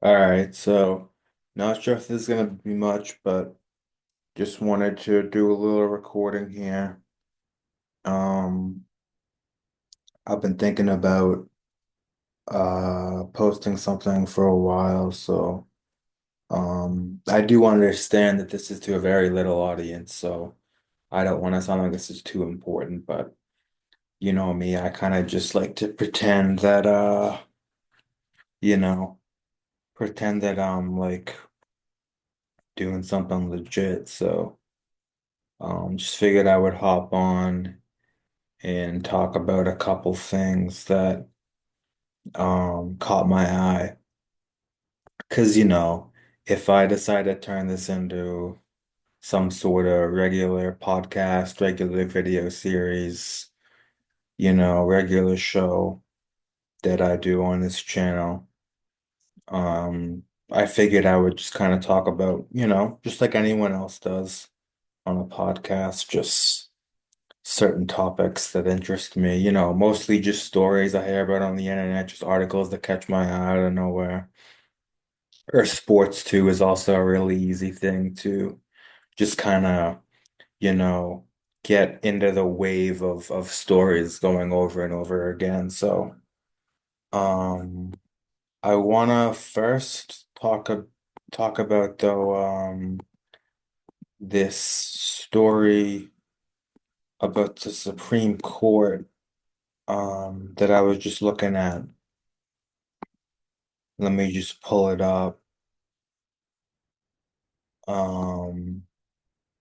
All right, so not sure if this is gonna be much, but just wanted to do a little recording here. Um, I've been thinking about posting something for a while, so I do understand that this is to a very little audience, so I don't want to sound like this is too important, but you know me, I kind of just like to pretend that you know, pretend that I'm like doing something legit, so just figured I would hop on and talk about a couple things that caught my eye. Because, if I decide to turn this into some sort of regular podcast, regular video series, regular show that I do on this channel, I figured I would just kind of talk about, just like anyone else does on a podcast, just certain topics that interest me, mostly just stories I hear about on the internet, just articles that catch my eye out of nowhere. Or sports too is also a really easy thing to just kind of, you know, get into the wave of stories going over and over again. So, um, I wanna first talk about though this story about the Supreme Court that I was just looking at. Let me just pull it up. Um,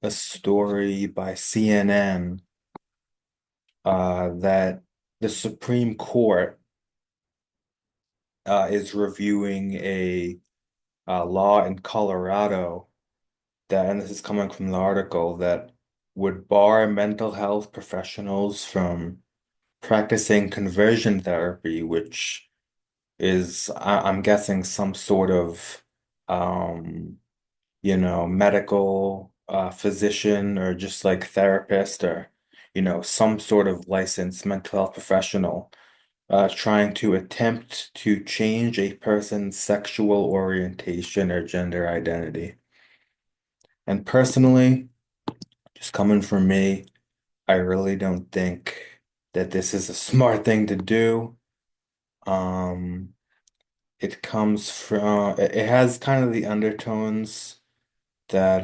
a story by CNN that the Supreme Court is reviewing a law in Colorado that, and this is coming from the article, that would bar mental health professionals from practicing conversion therapy, which is, I'm guessing, some sort of um, medical physician or just like therapist or, some sort of licensed mental health professional trying to attempt to change a person's sexual orientation or gender identity. And personally, just coming from me, I really don't think that this is a smart thing to do. Um, it comes from, it has kind of the undertones that,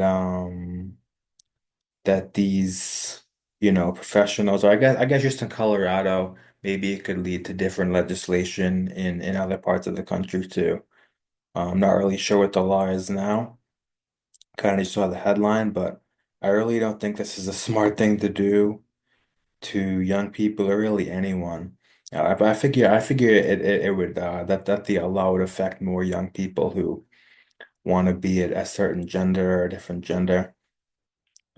that these, professionals, or I guess just in Colorado, maybe it could lead to different legislation in other parts of the country too. I'm not really sure what the law is now. Kind of just saw the headline, but I really don't think this is a smart thing to do to young people or really anyone. But I figure it would that the law would affect more young people who want to be at a certain gender or a different gender.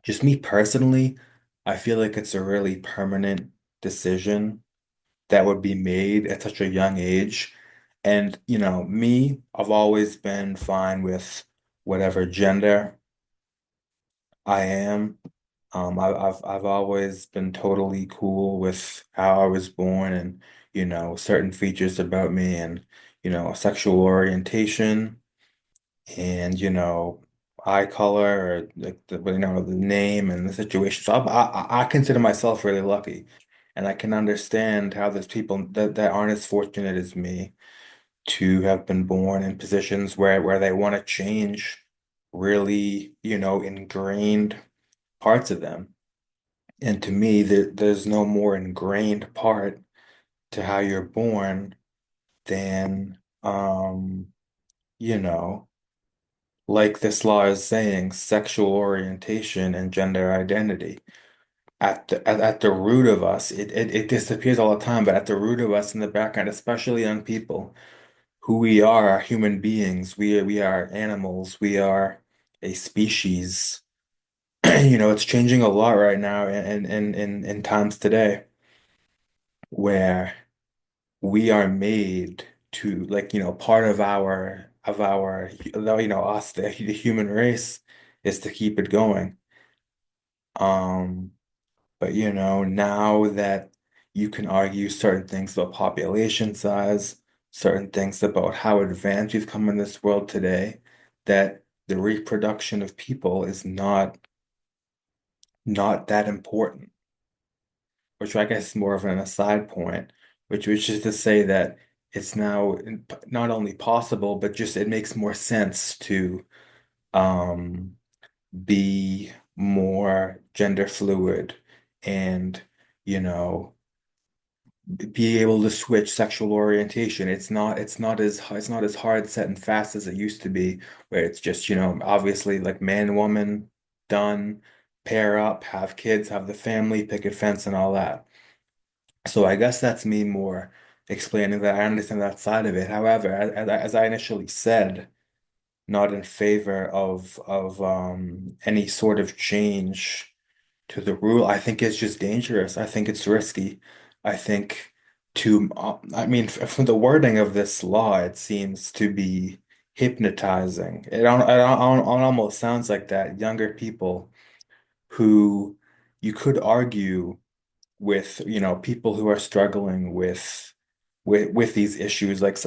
Just me personally, I feel like it's a really permanent decision that would be made at such a young age. And, me, I've always been fine with whatever gender I am. I've always been totally cool with how I was born and, certain features about me and, sexual orientation and eye color or like the name and the situation. So I consider myself really lucky, and I can understand how there's people that aren't as fortunate as me to have been born in positions where they want to change really ingrained parts of them. And to me, there's no more ingrained part to how you're born than you know. Like this law is saying, sexual orientation and gender identity. At the root of us, it disappears all the time, but at the root of us in the background, especially young people, who we are human beings. We are animals. We are a species. It's changing a lot right now in times today where we are made to like, part of our us, the human race is to keep it going. Um, but now that you can argue certain things about population size, certain things about how advanced we've come in this world today, that the reproduction of people is not that important, which I guess is more of an aside point, which is to say that it's now not only possible, but just it makes more sense to um, be more gender fluid and, you know, be able to switch sexual orientation. It's not as hard set and fast as it used to be, where it's just, obviously like man, woman, done, pair up, have kids, have the family, picket fence and all that. So I guess that's me more explaining that I understand that side of it. However, as I initially said, not in favor of any sort of change to the rule. I think it's just dangerous. I think it's risky. I think I mean, from the wording of this law, it seems to be hypnotizing. It almost sounds like that younger people who you could argue with, people who are struggling with these issues like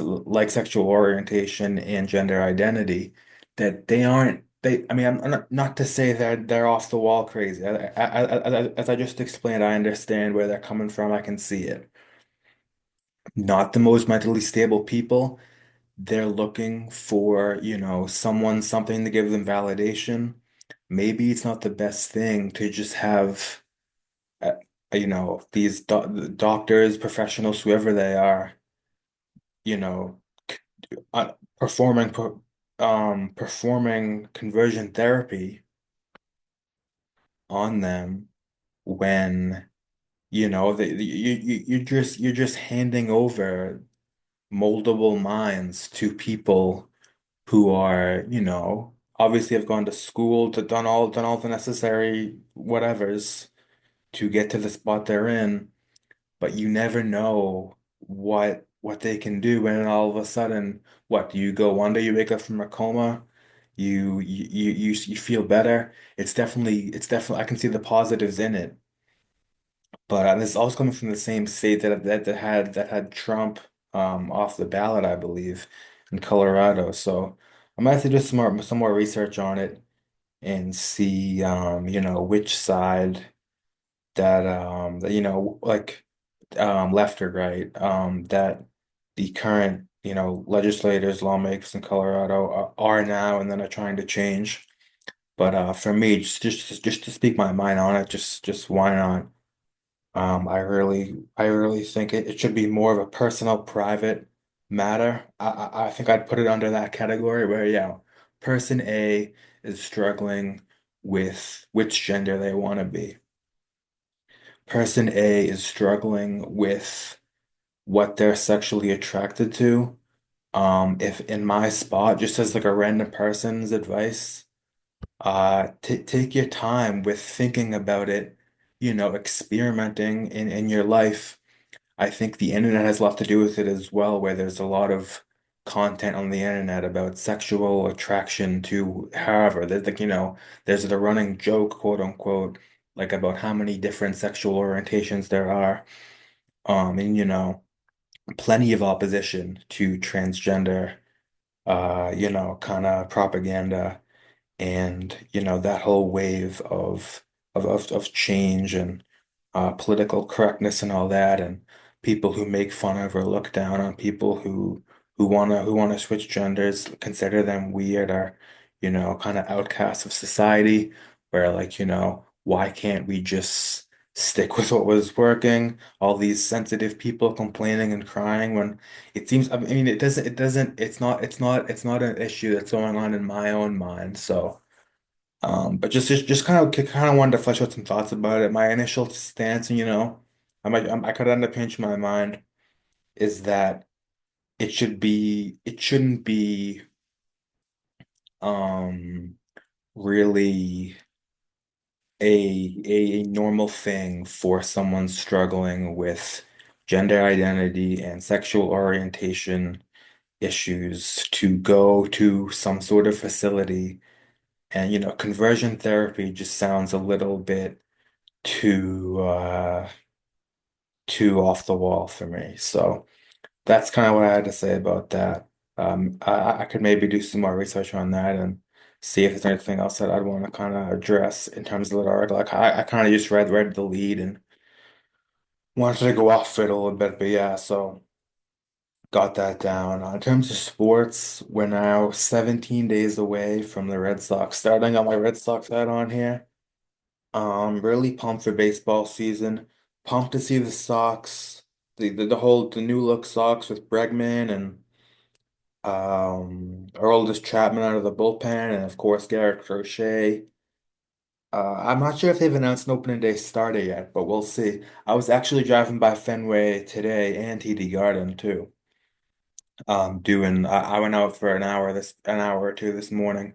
sexual orientation and gender identity, that they aren't they I mean I'm not to say they're off the wall crazy. As I just explained, I understand where they're coming from. I can see it. Not the most mentally stable people. They're looking for, something to give them validation. Maybe it's not the best thing to just have uh, these doctors, professionals, whoever they are, you know, uh, performing performing conversion therapy on them when you're just handing over moldable minds to people who are, obviously have gone to school, to done all the necessary whatevers to get to the spot they're in, but you never know what they can do. And then all of a sudden, what do you go one day you wake up from a coma, you feel better. It's definitely I can see the positives in it. But this is also coming from the same state that had Trump off the ballot, I believe, in Colorado. So I'm gonna have to do some more research on it and see which side that like left or right, that the current, legislators, lawmakers in Colorado are now and then are trying to change. But for me, just to speak my mind on it, just why not? I really think it should be more of a personal, private matter. I think I'd put it under that category where, yeah, person A is struggling with which gender they want to be. Person A is struggling with what they're sexually attracted to. If in my spot, just as like a random person's advice, t take your time with thinking about it, experimenting in your life. I think the internet has a lot to do with it as well, where there's a lot of content on the internet about sexual attraction to however, there's like, there's the running joke, quote unquote, like about how many different sexual orientations there are. And plenty of opposition to transgender, kind of propaganda and that whole wave of change and political correctness and all that, and people who make fun of or look down on people who wanna switch genders, consider them weird or kind of outcasts of society, where like why can't we just stick with what was working? All these sensitive people complaining and crying when it seems, I mean, it doesn't, it's not an issue that's going on in my own mind. So, but just kind of wanted to flesh out some thoughts about it. My initial stance, and I could end up changing my mind, is that it shouldn't be, um, really a normal thing for someone struggling with gender identity and sexual orientation issues to go to some sort of facility. And conversion therapy just sounds a little bit too too off the wall for me. So that's kind of what I had to say about that. I could maybe do some more research on that and see if there's anything else that I'd want to kind of address in terms of the article. Like I kind of just read the lead and wanted to go off it a little bit, but yeah, so got that down. In terms of sports, we're now 17 days away from the Red Sox starting. Got my Red Sox hat on here. Really pumped for baseball season. Pumped to see the Sox, the new look Sox with Bregman and Aroldis Chapman out of the bullpen, and of course Garrett Crochet. I'm not sure if they've announced an opening day starter yet, but we'll see. I was actually driving by Fenway today and TD Garden too. I went out for an hour or two this morning,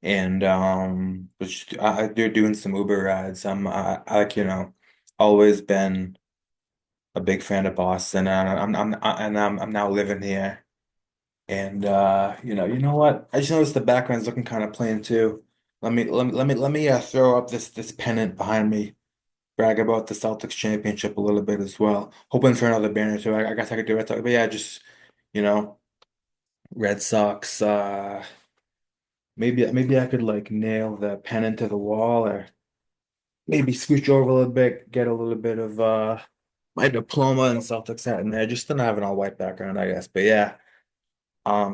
and they're doing some Uber rides. I like always been a big fan of Boston, and I'm now living here. And you know what? I just noticed the background's looking kind of plain too. Let me throw up this pennant behind me. Brag about the Celtics championship a little bit as well. Hoping for another banner too. I guess I could do it. But yeah, just you know, Red Sox. Maybe I could like nail the pennant to the wall, or maybe scooch over a little bit, get a little bit of my diploma and Celtics hat in there. Just to not have an all white background, I guess. But yeah.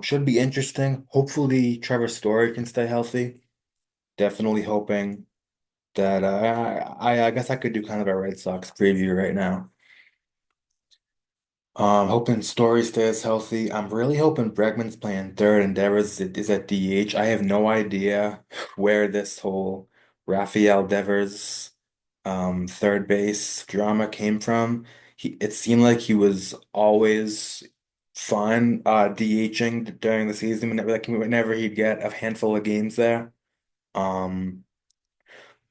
Should be interesting. Hopefully, Trevor Story can stay healthy. Definitely hoping that I guess I could do kind of a Red Sox preview right now. Hoping Story stays healthy. I'm really hoping Bregman's playing third and Devers is at DH. I have no idea where this whole Rafael Devers third base drama came from. It seemed like he was always fine DHing during the season whenever he'd get a handful of games there. Um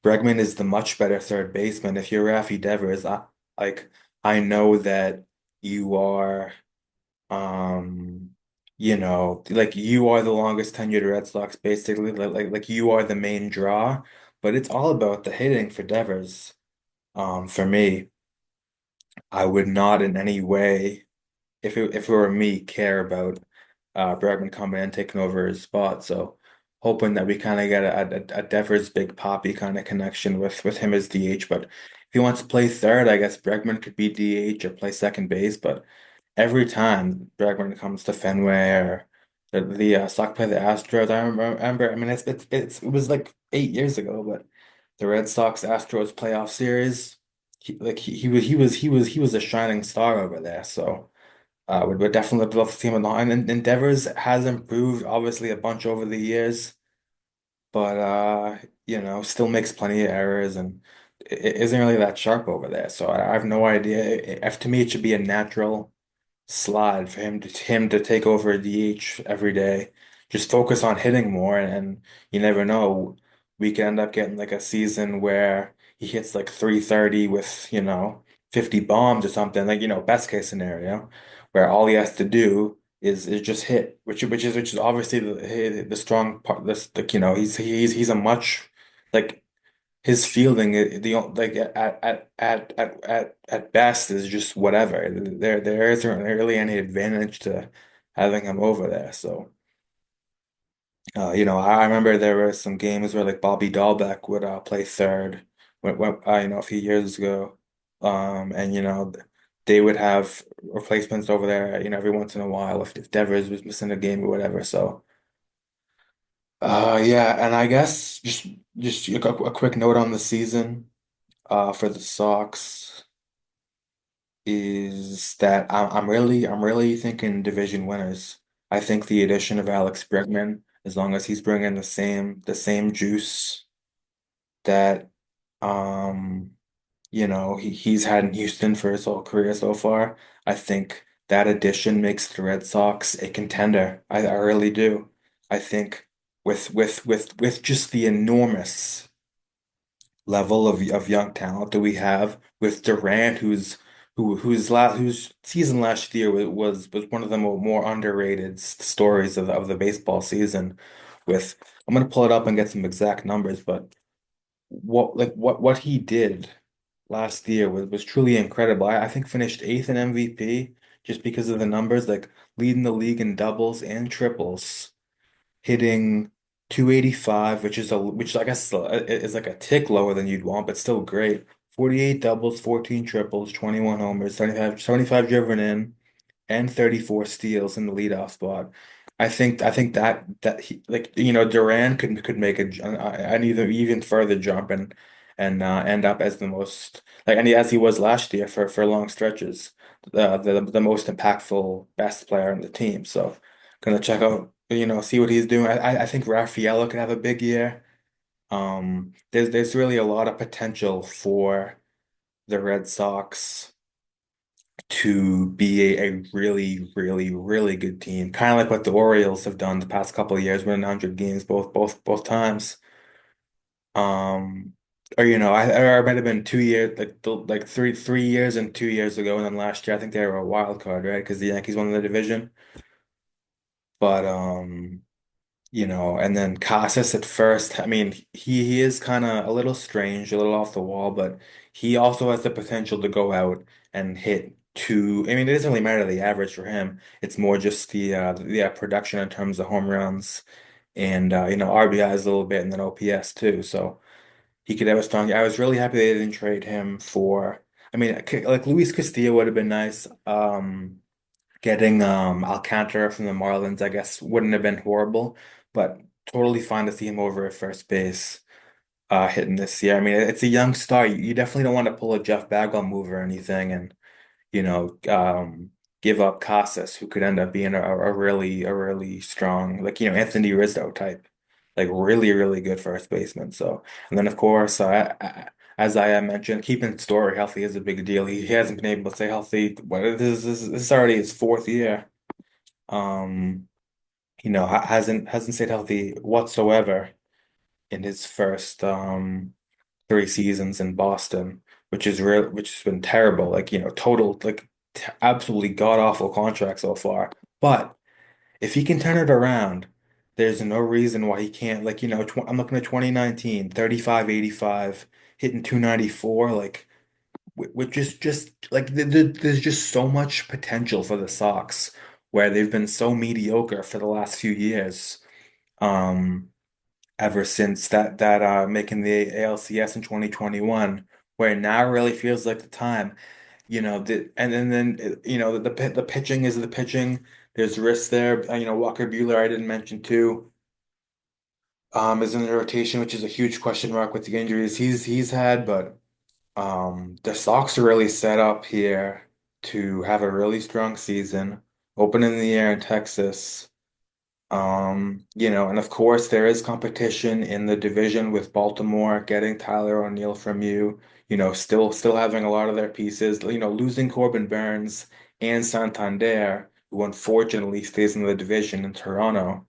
Bregman is the much better third baseman. If you're Rafi Devers, like I know that you are like you are the longest tenured Red Sox basically like you are the main draw, but it's all about the hitting for Devers. For me, I would not in any way, if it were me, care about Bregman coming in and taking over his spot. So hoping that we kind of get a Devers Big Poppy kind of connection with him as DH. But if he wants to play third, I guess Bregman could be DH or play second base. But every time Bregman comes to Fenway or the Sox play the Astros, I mean, it was like 8 years ago, but the Red Sox Astros playoff series, he was a shining star over there. So would definitely love to see him on the line. And Endeavors has improved obviously a bunch over the years, but still makes plenty of errors and isn't really that sharp over there. So I have no idea. If to me, it should be a natural slide for him to take over DH every day. Just focus on hitting more, and you never know. We could end up getting like a season where he hits like 330 with 50 bombs or something. Like best case scenario, where all he has to do is just hit, which is obviously the strong part. This like he's a much like his fielding, like at best is just whatever. There isn't really any advantage to having him over there. So, I remember there were some games where like Bobby Dahlbeck would play third, a few years ago, and they would have replacements over there, every once in a while if Devers was missing a game or whatever. So. Yeah, and I guess just a quick note on the season. For the Sox is that I'm really thinking division winners. I think the addition of Alex Bregman, as long as he's bringing the same juice that he's had in Houston for his whole career so far, I think that addition makes the Red Sox a contender. I really do. I think with just the enormous level of young talent that we have with Durant, whose season last year was one of the more underrated stories of the baseball season. With I'm gonna pull it up and get some exact numbers, but what he did last year was truly incredible. I think finished eighth in MVP, just because of the numbers, like leading the league in doubles and triples, hitting 285, which I guess is like a tick lower than you'd want, but still great. 48 doubles, 14 triples, 21 homers, 75 driven in, and 34 steals in the leadoff spot. I think that he, like Duran could make an even further jump and end up as the most like and as he was last year for long stretches, the most impactful best player on the team. So gonna check out see what he's doing. I think Raffaello could have a big year. There's really a lot of potential for the Red Sox to be a really, really, really good team. Kind of like what the Orioles have done the past couple of years, winning 100 games both times. Um, or it might have been 2 years, like three years and 2 years ago, and then last year I think they were a wild card, right? Because the Yankees won the division. But and then Casas at first. I mean, he is kind of a little strange, a little off the wall, but he also has the potential to go out and hit two. I mean, it doesn't really matter the average for him. It's more just the production in terms of home runs and RBIs a little bit, and then OPS too. So he could have a strong. I was really happy they didn't trade him for. I mean, like Luis Castillo would have been nice. Getting Alcantara from the Marlins, I guess, wouldn't have been horrible, but totally fine to see him over at first base hitting this year. I mean, it's a young star. You definitely don't want to pull a Jeff Bagwell move or anything, and you know, um, give up Casas, who could end up being a really strong, like Anthony Rizzo type, like really really good first baseman. So, and then of course, as I mentioned, keeping Story healthy is a big deal. He hasn't been able to stay healthy. This is already his fourth year. Um, hasn't stayed healthy whatsoever in his first 3 seasons in Boston, which has been terrible. Like, total like t absolutely god awful contract so far. But if he can turn it around, there's no reason why he can't. Like, I'm looking at 2019, 35, 85, hitting 294. Like, with just like there's just so much potential for the Sox where they've been so mediocre for the last few years. Um, Ever since that making the ALCS in 2021, where now really feels like the time. And then the pitching is the pitching. There's risks there. Walker Buehler I didn't mention too. Is in the rotation, which is a huge question mark with the injuries he's had, but the Sox are really set up here to have a really strong season, open in the year in Texas. And of course there is competition in the division with Baltimore getting Tyler O'Neill from you, still having a lot of their pieces, losing Corbin Burns and Santander, who unfortunately stays in the division in Toronto,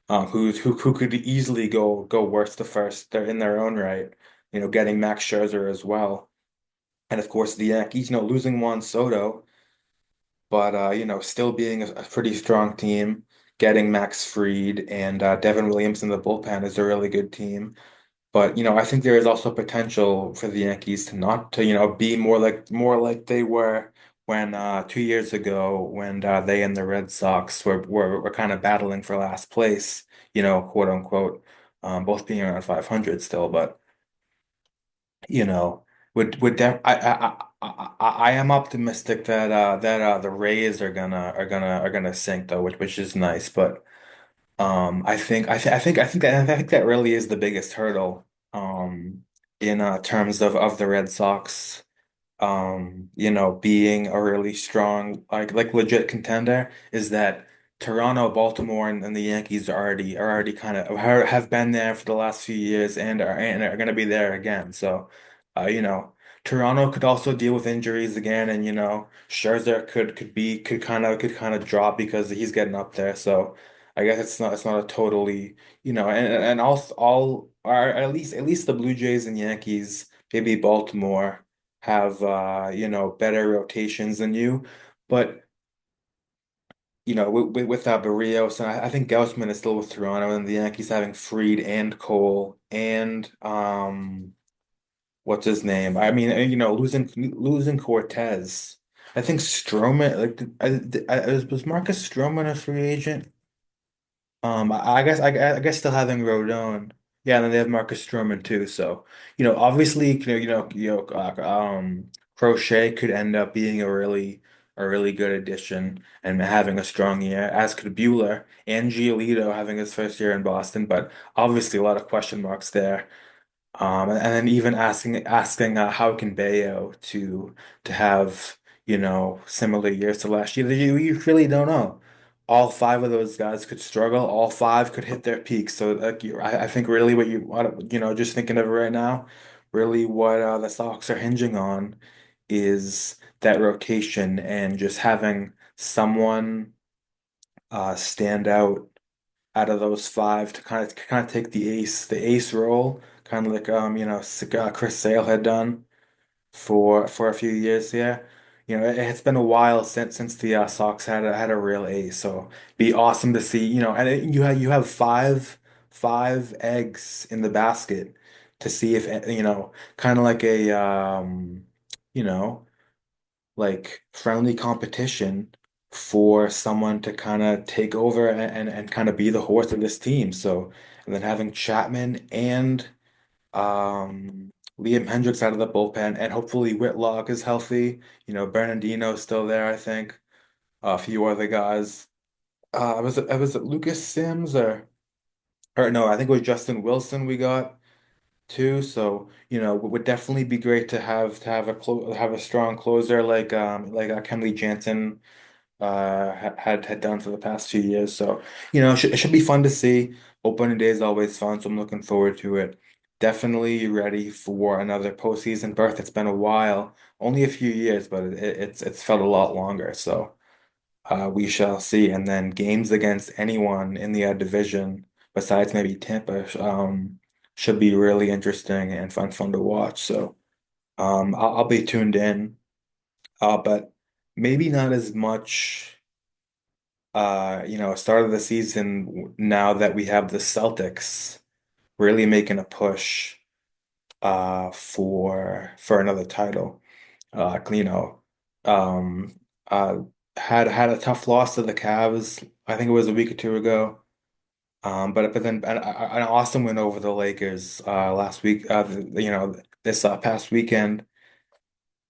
who could easily go worse the first. They're in their own right, getting Max Scherzer as well. And of course the Yankees, losing Juan Soto but still being a pretty strong team, getting Max Fried and Devin Williams in the bullpen is a really good team. But I think there is also potential for the Yankees to not to be more like they were when 2 years ago when they and the Red Sox were kind of battling for last place, quote unquote, both being around 500 still, but you know, would def I am optimistic that the Rays are gonna sink though, which is nice. But I think that really is the biggest hurdle in terms of the Red Sox being a really strong, like legit contender is that Toronto, Baltimore, and the Yankees are already kind of have been there for the last few years and are going to be there again. So, uh, you know, Toronto could also deal with injuries again, and Scherzer could kind of drop because he's getting up there. So, I guess it's not a totally and all or at least the Blue Jays and Yankees, maybe Baltimore have better rotations than you. But with Barrios, and I think Gaussman is still with Toronto, and the Yankees having Fried and Cole and what's his name? I mean, losing Cortez. I think Stroman, was Marcus Stroman a free agent? I guess still having Rodon. Yeah, and then they have Marcus Stroman too. So, obviously, Crochet could end up being a really good addition and having a strong year, as could Bueller and Giolito having his first year in Boston, but obviously a lot of question marks there. And then even asking how can Bayo to have, similar years to last year. You really don't know. All five of those guys could struggle. All five could hit their peaks. So like I think really just thinking of it right now, really what the Sox are hinging on is that rotation and just having someone stand out of those five to kind of take the ace role, kind of like Chris Sale had done for a few years. Yeah, it's been a while since the Sox had a real ace, so be awesome to see. And you have five eggs in the basket to see if kind of like a you know friendly competition for someone to kind of take over and kind of be the horse of this team. So, and then having Chapman and Liam Hendricks out of the bullpen, and hopefully Whitlock is healthy. Bernardino's still there, I think. A few other guys. Was it Lucas Sims or no? I think it was Justin Wilson we got too. So, it would definitely be great to have a strong closer like Kenley Jansen had done for the past few years. So, it should be fun to see. Opening day is always fun, so I'm looking forward to it. Definitely ready for another postseason berth. It's been a while, only a few years, but it's felt a lot longer. So. We shall see. And then games against anyone in the division besides maybe Tampa should be really interesting and fun to watch. So I'll be tuned in, but maybe not as much. Start of the season now that we have the Celtics really making a push for another title. You know, um, uh, had a tough loss to the Cavs. I think it was a week or two ago. But then an awesome win over the Lakers last week. This past weekend,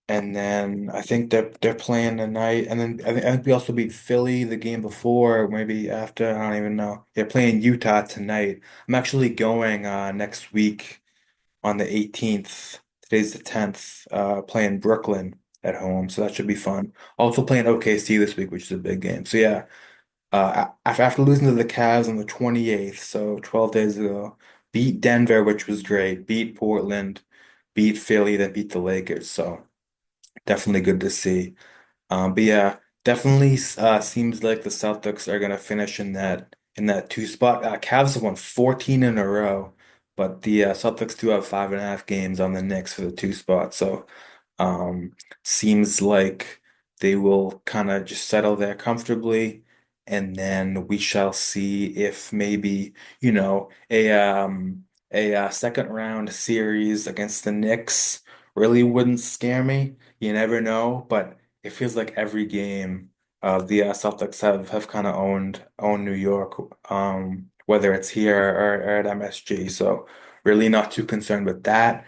and then I think they're playing tonight. And then I think we also beat Philly the game before, or maybe after. I don't even know. They're playing Utah tonight. I'm actually going next week on the 18th. Today's the 10th, playing Brooklyn at home, so that should be fun. Also playing OKC this week, which is a big game. So yeah, after losing to the Cavs on the 28th, so 12 days ago, beat Denver, which was great, beat Portland, beat Philly, then beat the Lakers. So definitely good to see. But yeah, definitely seems like the Celtics are gonna finish in that two spot. Cavs have won 14 in a row, but the Celtics do have 5.5 games on the Knicks for the two spot. So um, seems like they will kind of just settle there comfortably, and then we shall see if maybe, a second round series against the Knicks really wouldn't scare me. You never know, but it feels like every game the Celtics have kind of owned New York, whether it's here or at MSG. So really not too concerned with that.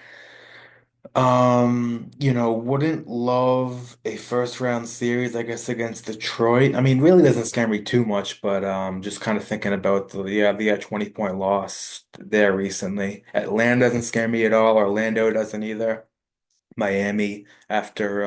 Wouldn't love a first round series, I guess, against Detroit. I mean, really doesn't scare me too much, but just kind of thinking about the 20-point loss there recently. Atlanta doesn't scare me at all. Orlando doesn't either. Miami after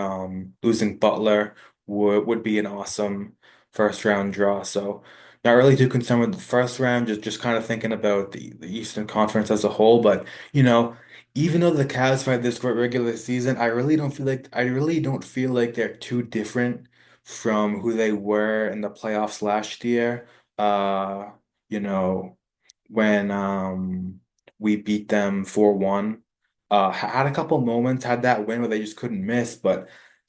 losing Butler would be an awesome first round draw. So not really too concerned with the first round, just kind of thinking about the Eastern Conference as a whole. But you know, even though the Cavs had this great regular season, I really don't feel like they're too different from who they were in the playoffs last year. You know, when we beat them 4-1. Had a couple moments, had that win where they just couldn't miss, but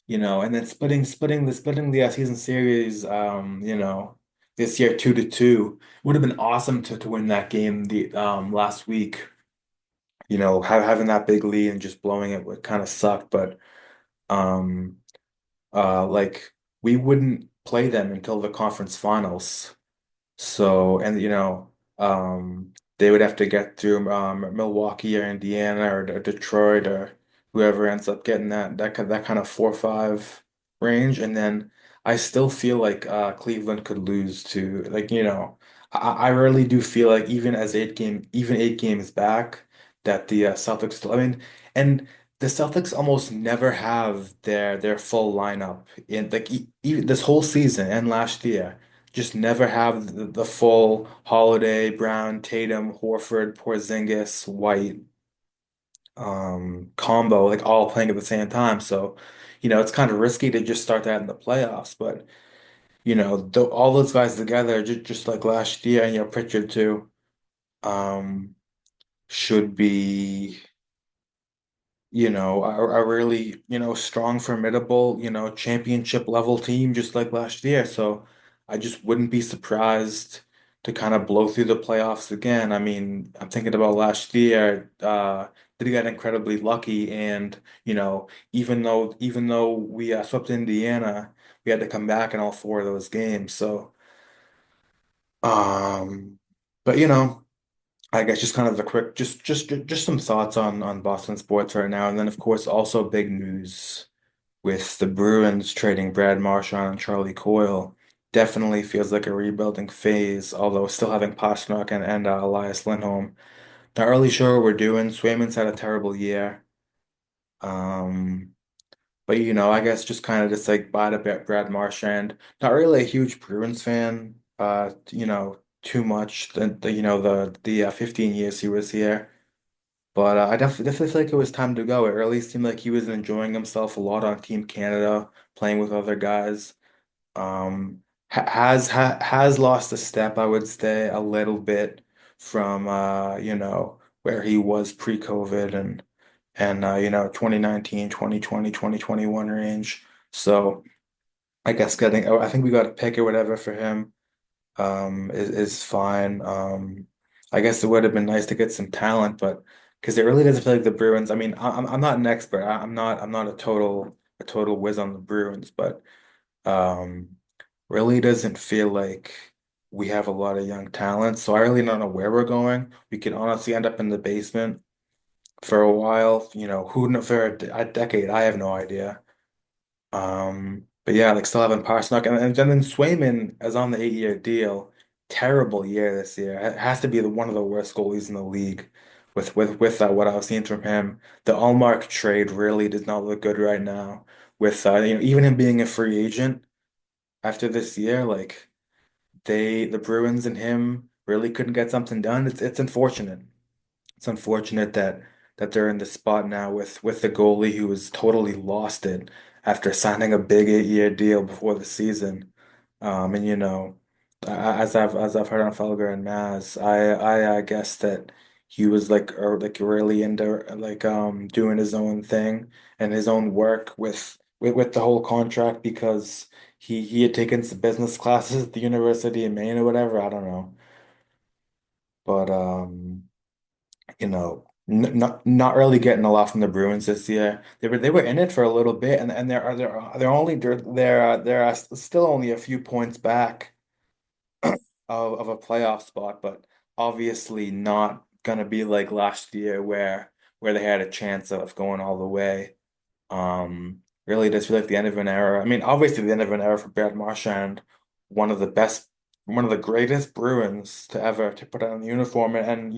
and then splitting the season series, this year 2-2 would have been awesome to win that game the last week. Having that big lead and just blowing it would kind of suck, but um Like we wouldn't play them until the conference finals. So, and they would have to get through Milwaukee or Indiana or Detroit or whoever ends up getting that kind of 4-5 range. And then I still feel like Cleveland could lose to like, I really do feel like even 8 games back that the Celtics still, I mean, and the Celtics almost never have their full lineup in like even this whole season and last year just never have the full Holiday, Brown, Tatum, Horford, Porzingis, White combo like all playing at the same time. So, it's kind of risky to just start that in the playoffs, but all those guys together just like last year and Pritchard too um should be a really, strong, formidable, championship level team just like last year. So I just wouldn't be surprised to kind of blow through the playoffs again. I mean, I'm thinking about last year, they got incredibly lucky and, even though we swept Indiana, we had to come back in all four of those games. So, um, but I guess just kind of the quick, just some thoughts on Boston sports right now, and then of course also big news with the Bruins trading Brad Marchand and Charlie Coyle. Definitely feels like a rebuilding phase, although still having Pastrnak and Elias Lindholm. Not really sure what we're doing. Swayman's had a terrible year. Um, but I guess just kind of just like bought up at Brad Marchand. Not really a huge Bruins fan. Too much. The 15 years he was here. But I definitely feel like it was time to go. It really seemed like he was enjoying himself a lot on Team Canada, playing with other guys. Has lost a step, I would say, a little bit from where he was pre-COVID and 2019, 2020, 2021 range. So I guess I think we got a pick or whatever for him is fine. I guess it would have been nice to get some talent, but because it really doesn't feel like the Bruins. I mean, I'm not an expert. I'm not a total whiz on the Bruins, but um, really doesn't feel like we have a lot of young talent. So I really don't know where we're going. We could honestly end up in the basement for a while. Who knows for a decade? I have no idea. But yeah, like still having Parsnok and then Swayman is on the 8-year deal. Terrible year this year. It has to be one of the worst goalies in the league with what I've seen from him. The Allmark trade really does not look good right now. With even him being a free agent after this year, like the Bruins and him really couldn't get something done. It's unfortunate. It's unfortunate that they're in this spot now with the goalie who was totally lost it after signing a big 8-year deal before the season. And as I've heard on Felger and Maz, I guess that he was like really into like doing his own thing and his own work with the whole contract because he had taken some business classes at the University of Maine or whatever. I don't know, but not really getting a lot from the Bruins this year. They were in it for a little bit, and they're still only a few points back of a playoff spot, but obviously not gonna be like last year where they had a chance of going all the way. Really does feel like the end of an era. I mean, obviously the end of an era for Brad Marchand, one of the best, one of the greatest Bruins to ever to put on the uniform, and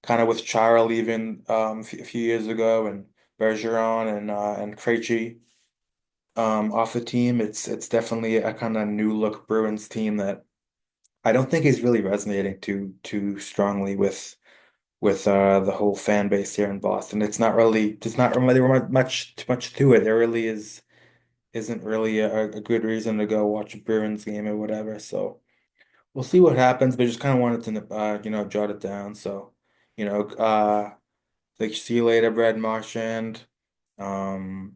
kind of with Chara leaving a few years ago and Bergeron and Krejci off the team, it's definitely a kind of new look Bruins team that I don't think is really resonating too strongly with the whole fan base here in Boston. It's not really much to it. There really isn't really a good reason to go watch a Bruins game or whatever. So we'll see what happens, but just kind of wanted to jot it down. So like, see you later, Brad Marchand. We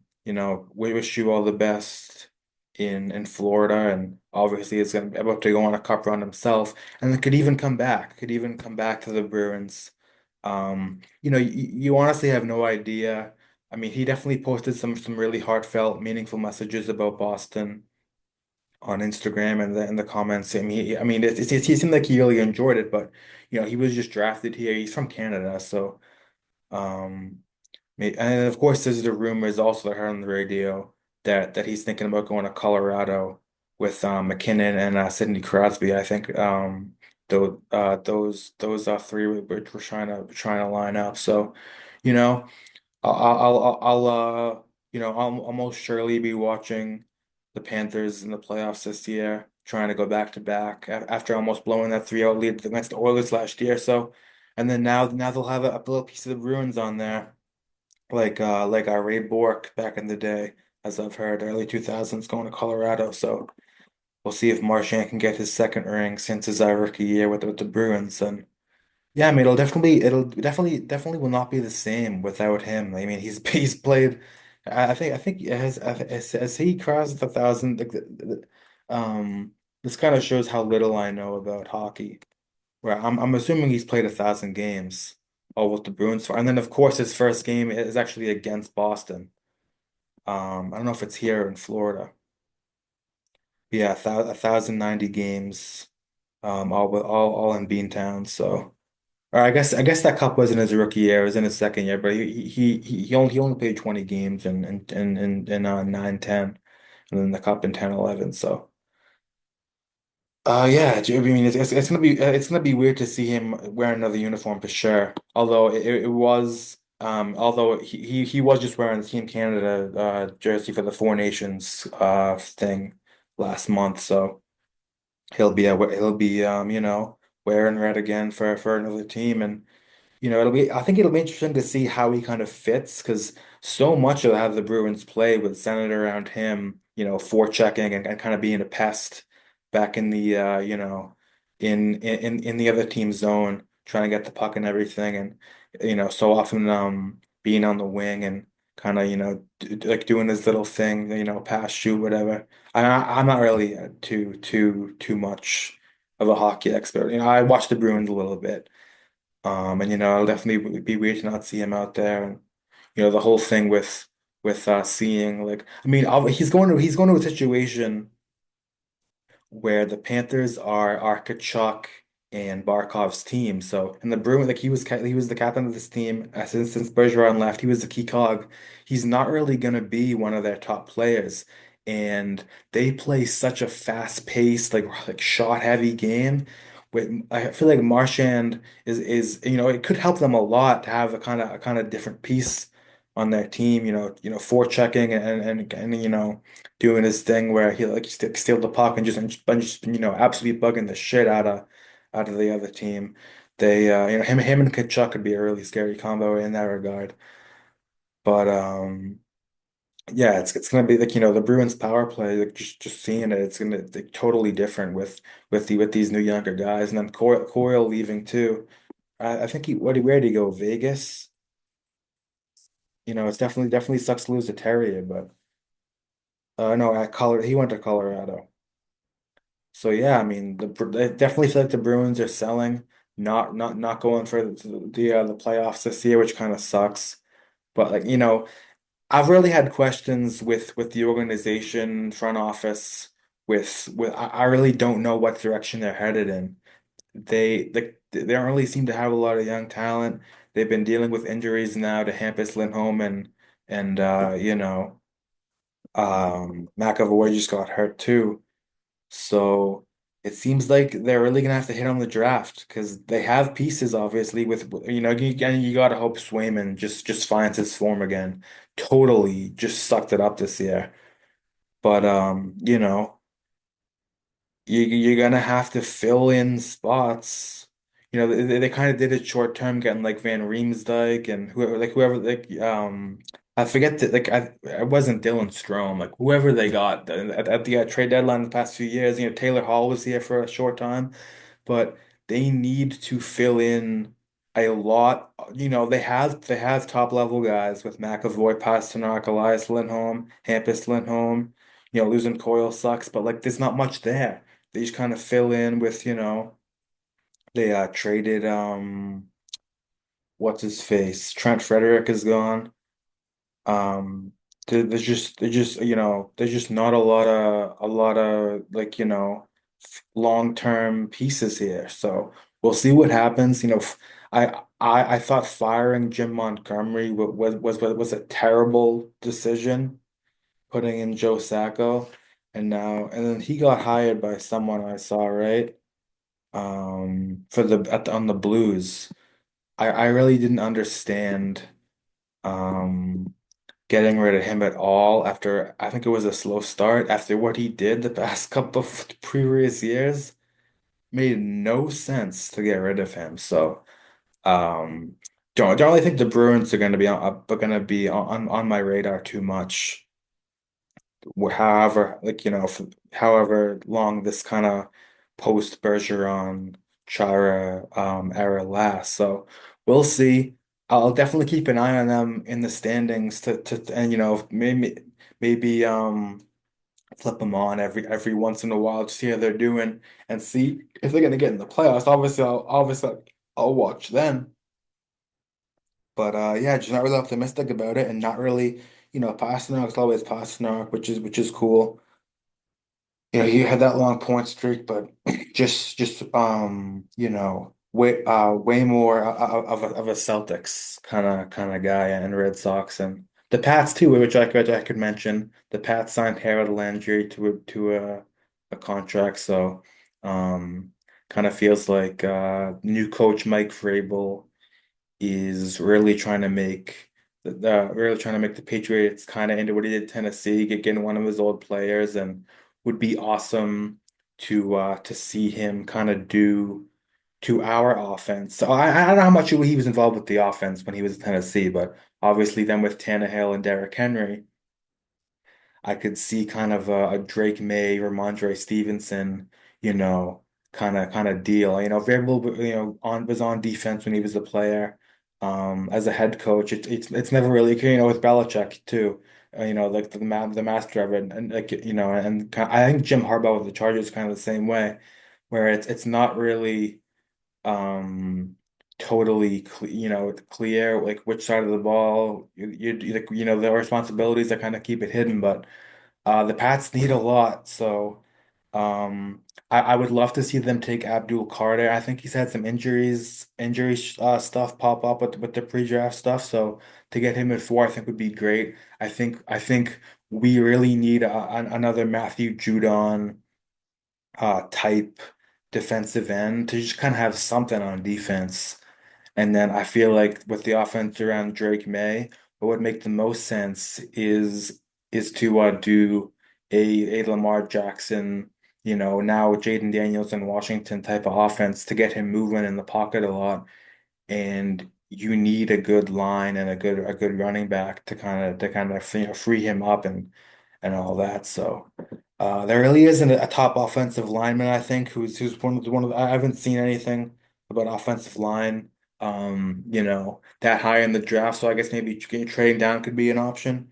wish you all the best in Florida, and obviously it's gonna about to go on a cup run himself, and it could even come back. Could even come back to the Bruins. You honestly have no idea I mean, he definitely posted some really heartfelt, meaningful messages about Boston on Instagram and in the comments. I mean, he seemed like he really enjoyed it, but he was just drafted here. He's from Canada, so um, and of course, there's the rumors also I heard on the radio that he's thinking about going to Colorado with McKinnon and Sidney Crosby. I think those three we're trying to line up. So, you know. I'll almost surely be watching the Panthers in the playoffs this year, trying to go back to back after almost blowing that 3-0 lead against the Oilers last year. So, and then now they'll have a little piece of the Bruins on there, like Ray Bork back in the day, as I've heard, early 2000s going to Colorado. So we'll see if Marchand can get his second ring since his rookie year with the Bruins. And yeah, I mean, it'll definitely will not be the same without him. I mean, he's played. I think has he crossed 1,000? This kind of shows how little I know about hockey. Where I'm assuming he's played 1,000 games, all with the Bruins for, and then of course his first game is actually against Boston. I don't know if it's here in Florida. Yeah, 1,090 games, all in Beantown. So. Or I guess that cup wasn't his rookie year; it was in his second year. But he only played 20 games in 9-10, and then the cup in 10-11. So yeah, I mean it's gonna be weird to see him wear another uniform for sure. Although although he was just wearing the Team Canada jersey for the Four Nations thing last month. So he'll be wearing red again for another team. And I think it'll be interesting to see how he kind of fits because so much of how the Bruins play was centered around him, forechecking and kind of being a pest back in the in the other team's zone, trying to get the puck and everything, and so often being on the wing and kind of like doing his little thing, pass, shoot, whatever. I'm not really too much of a hockey expert. I watched the Bruins a little bit. And it'll definitely be weird to not see him out there. And the whole thing with seeing like, I mean, he's going to a situation where the Panthers are Kachuk and Barkov's team. So in the Bruins, like he was the captain of this team since Bergeron left. He was the key cog. He's not really gonna be one of their top players, and they play such a fast-paced, like shot-heavy game. I feel like Marchand is it could help them a lot to have a kind of different piece on their team. Forechecking and doing his thing where he like steal the puck and just absolutely bugging the shit out of the other team. They him and Kachuk could be a really scary combo in that regard. But yeah, it's gonna be like the Bruins power play, like just seeing it, it's gonna like totally different with these new younger guys. And then Coyle leaving too. I think where did he go? Vegas? It's definitely sucks to lose to Terrier, but no, he went to Colorado. So yeah, I mean, I definitely feel like the Bruins are selling, not going for the playoffs this year, which kind of sucks. But like I've really had questions with the organization, front office, with I really don't know what direction they're headed in. They don't really seem to have a lot of young talent. They've been dealing with injuries now to Hampus Lindholm and McAvoy just got hurt too. So it seems like they're really gonna have to hit on the draft because they have pieces, obviously. You gotta hope Swayman just finds his form again. Totally, just sucked it up this year. But you're gonna have to fill in spots. They kind of did it short term, getting like Van Riemsdyk and whoever I forget that I wasn't Dylan Strome, like whoever they got at the trade deadline the past few years. Taylor Hall was here for a short time, but they need to fill in a lot. They have top level guys with McAvoy, Pasternak, Elias Lindholm, Hampus Lindholm. Losing Coyle sucks, but like there's not much there. They just kind of fill in with, they traded what's his face? Trent Frederick is gone. Um, there's just not a lot of like, long-term pieces here. So we'll see what happens. I thought firing Jim Montgomery was a terrible decision, putting in Joe Sacco, and then he got hired by someone I saw, right? On the Blues. I really didn't understand. Um, Getting rid of him at all after I think it was a slow start after what he did the past couple of previous years made no sense to get rid of him. So don't really think the Bruins are going to be on my radar too much. However, however long this kind of post Bergeron Chara era lasts. So we'll see. I'll definitely keep an eye on them in the standings and maybe flip them on every once in a while to see how they're doing and see if they're gonna get in the playoffs. Obviously I'll watch them. But yeah, just not really optimistic about it and not really, Pasternak's always Pasternak, which is cool. He had that long point streak, but way more of a Celtics kind of guy and Red Sox and the Pats too, which I could mention. The Pats signed Harold Landry to a contract, so um kind of feels like new coach Mike Vrabel is really trying to make the Patriots kind of into what he did in Tennessee, getting one of his old players, and would be awesome to see him kind of do to our offense. So I don't know how much he was involved with the offense when he was in Tennessee, but obviously then with Tannehill and Derrick Henry. I could see kind of a Drake May, Ramondre Stevenson, you know, kind of deal. Variable, was on defense when he was a player. As a head coach, it's never really, with Belichick too. Like the master of it, and like I think Jim Harbaugh with the Chargers kind of the same way, where it's not really totally clear like which side of the ball the responsibilities that kind of keep it hidden, but. The Pats need a lot, so I would love to see them take Abdul Carter. I think he's had some injury stuff pop up with the pre-draft stuff. So to get him at four, I think would be great. I think we really need another Matthew Judon type defensive end to just kind of have something on defense. And then I feel like with the offense around Drake May, what would make the most sense is to do a Lamar Jackson, now Jaden Daniels in Washington type of offense to get him moving in the pocket a lot. And you need a good line and a good running back to kind of free him up and all that. So there really isn't a top offensive lineman, I think, who's one of I haven't seen anything about offensive line that high in the draft. So I guess maybe trading down could be an option.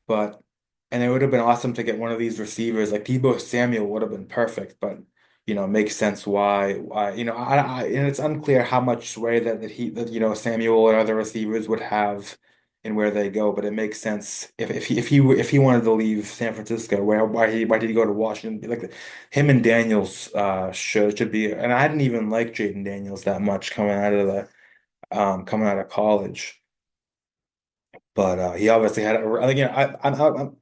But and it would have been awesome to get one of these receivers like Debo Samuel would have been perfect, but makes sense why and it's unclear how much sway that Samuel and other receivers would have in where they go, but it makes sense if he wanted to leave San Francisco, why did he go to Washington? Like him and Daniels should be, and I didn't even like Jaden Daniels that much coming out of college. But he obviously had, I'm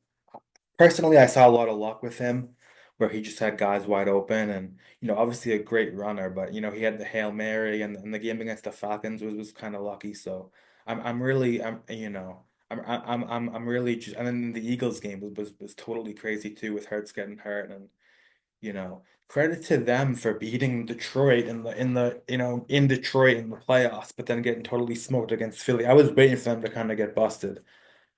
personally, I saw a lot of luck with him, where he just had guys wide open, and obviously a great runner. But he had the Hail Mary, and the game against the Falcons was kind of lucky. So I'm really I'm really just, and then the Eagles game was totally crazy too with Hurts getting hurt, and credit to them for beating Detroit in Detroit in the playoffs, but then getting totally smoked against Philly. I was waiting for them to kind of get busted.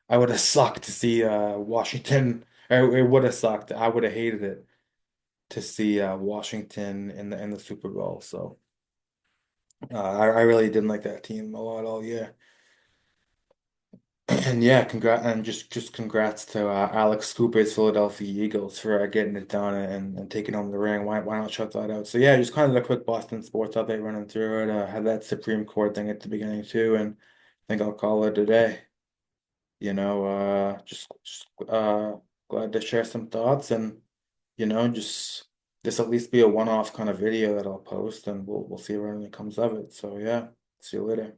I would have sucked to see Washington, or it would have sucked. I would have hated it to see Washington in the Super Bowl. So I really didn't like that team a lot all year. And yeah, just congrats to Alex Cooper's Philadelphia Eagles for getting it done and taking home the ring. Why not shut that out? So yeah, just kind of a quick Boston sports update running through it. Had that Supreme Court thing at the beginning too, and I think I'll call it a day. just glad to share some thoughts and just this at least be a one-off kind of video that I'll post and we'll see if anything comes of it. So yeah, see you later.